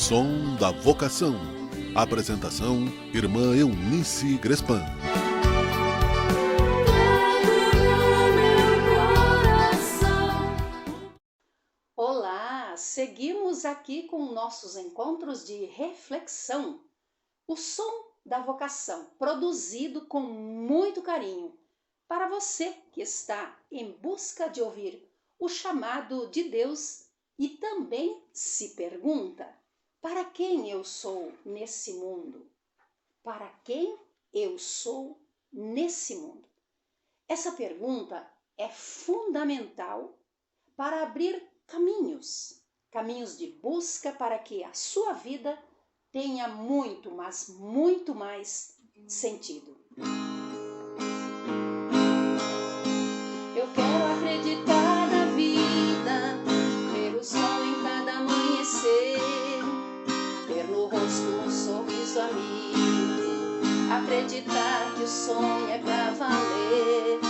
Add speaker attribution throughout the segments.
Speaker 1: Som da Vocação. Apresentação: Irmã Eunice Grespan.
Speaker 2: Olá, seguimos aqui com nossos encontros de reflexão. O Som da Vocação, produzido com muito carinho para você que está em busca de ouvir o chamado de Deus e também se pergunta: para quem eu sou nesse mundo? Para quem eu sou nesse mundo? Essa pergunta é fundamental para abrir caminhos de busca para que a sua vida tenha muito, mas muito mais sentido. Eu quero acreditar na vida, ver o sol em cada amanhecer, ter no rosto um sorriso amigo, acreditar que o sonho é pra valer.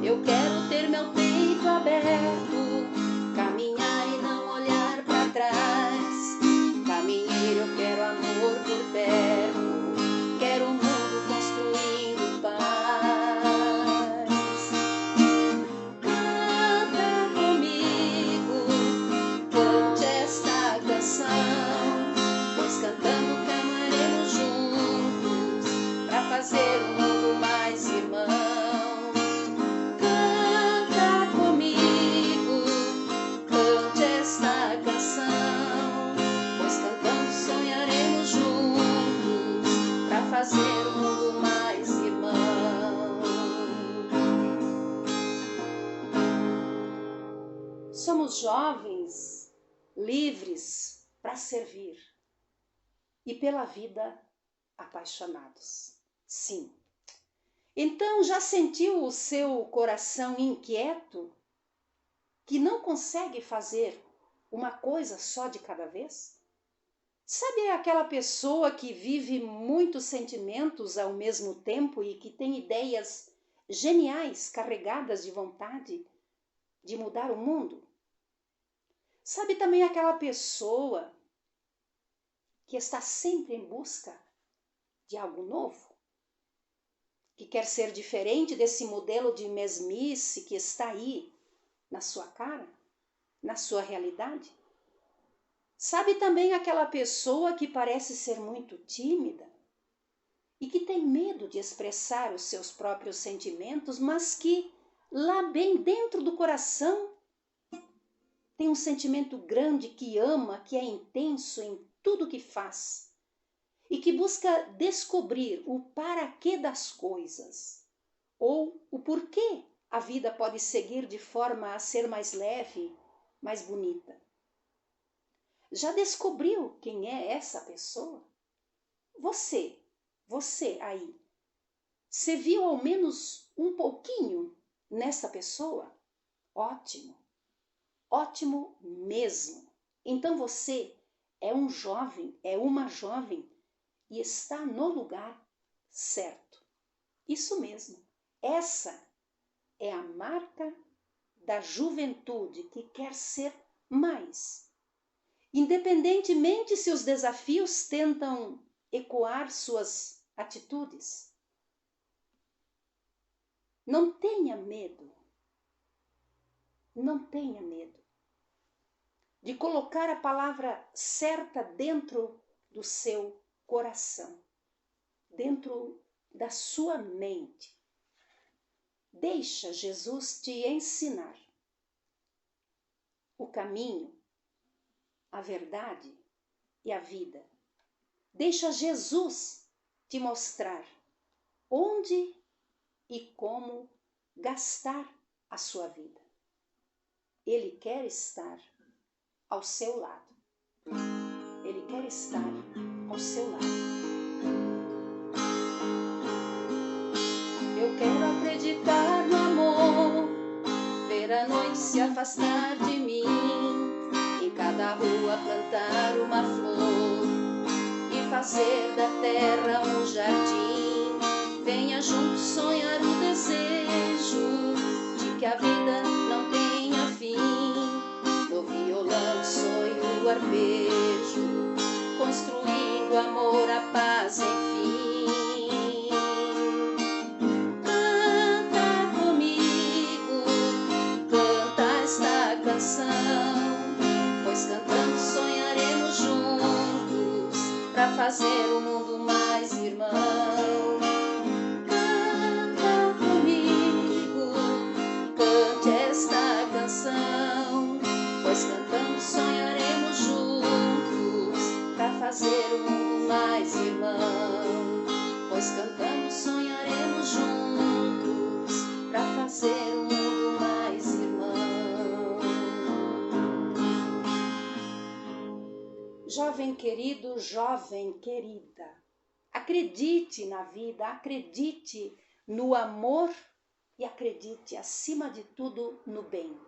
Speaker 2: Eu quero ter meu peito aberto, caminhar e não olhar pra trás. Caminheiro, eu quero amor por perto, quero um mundo construindo paz. Canta comigo, cante esta canção, pois cantando caminharemos juntos pra fazer um mundo mais irmão. Canta comigo, cante esta canção, pois cantando sonharemos juntos pra fazer o mundo mais irmão. Somos jovens, livres para servir e pela vida apaixonados. Sim. Então já sentiu o seu coração inquieto, que não consegue fazer uma coisa só de cada vez? Sabe aquela pessoa que vive muitos sentimentos ao mesmo tempo e que tem ideias geniais, carregadas de vontade de mudar o mundo? Sabe também aquela pessoa que está sempre em busca de algo novo? Que quer ser diferente desse modelo de mesmice que está aí na sua cara, na sua realidade? Sabe também aquela pessoa que parece ser muito tímida e que tem medo de expressar os seus próprios sentimentos, mas que lá bem dentro do coração tem um sentimento grande, que ama, que é intenso em tudo que faz e que busca descobrir o para-quê das coisas ou o porquê a vida pode seguir de forma a ser mais leve, mais bonita. Já descobriu quem é essa pessoa? Você aí, você viu ao menos um pouquinho nessa pessoa? Ótimo, ótimo mesmo. Então você é um jovem, é uma jovem e está no lugar certo. Isso mesmo, essa é a marca da juventude que quer ser mais. Independentemente se os desafios tentam ecoar suas atitudes. Não tenha medo de colocar a palavra certa dentro do seu coração, dentro da sua mente. Deixa Jesus te ensinar o caminho, a verdade e a vida. Deixa Jesus te mostrar onde e como gastar a sua vida. Ele quer estar ao seu lado. Ele quer estar ao seu lado. Eu quero acreditar no amor, ver a noite se afastar de mim, em cada rua plantar uma flor e fazer da terra um jardim. Venha junto sonhar o desejo de que a vida não tenha fim. No violão sonho o arpejo o amor, a paz, enfim. Canta comigo, canta esta canção, pois cantando sonharemos juntos pra fazer o mundo mais irmão. Canta comigo, cante esta canção, pois cantando sonharemos juntos pra fazer o mundo mais irmão. Pois cantando sonharemos juntos pra fazer o mundo mais irmão. Jovem querido, jovem querida, acredite na vida, acredite no amor e acredite, acima de tudo, no bem.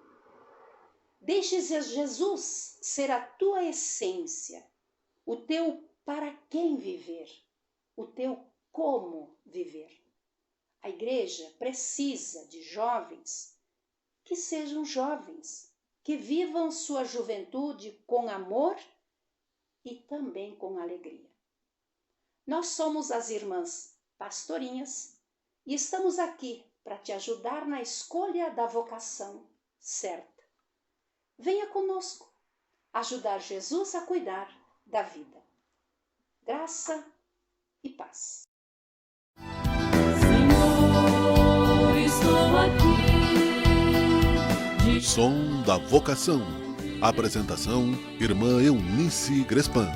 Speaker 2: Deixe Jesus ser a tua essência, o teu para quem viver, o teu como viver. A igreja precisa de jovens que sejam jovens, que vivam sua juventude com amor e também com alegria. Nós somos as irmãs pastorinhas e estamos aqui para te ajudar na escolha da vocação certa. Venha conosco ajudar Jesus a cuidar da vida. Graça e paz.
Speaker 3: Senhor, estou aqui.
Speaker 1: Som da Vocação. Apresentação: Irmã Eunice Grespan.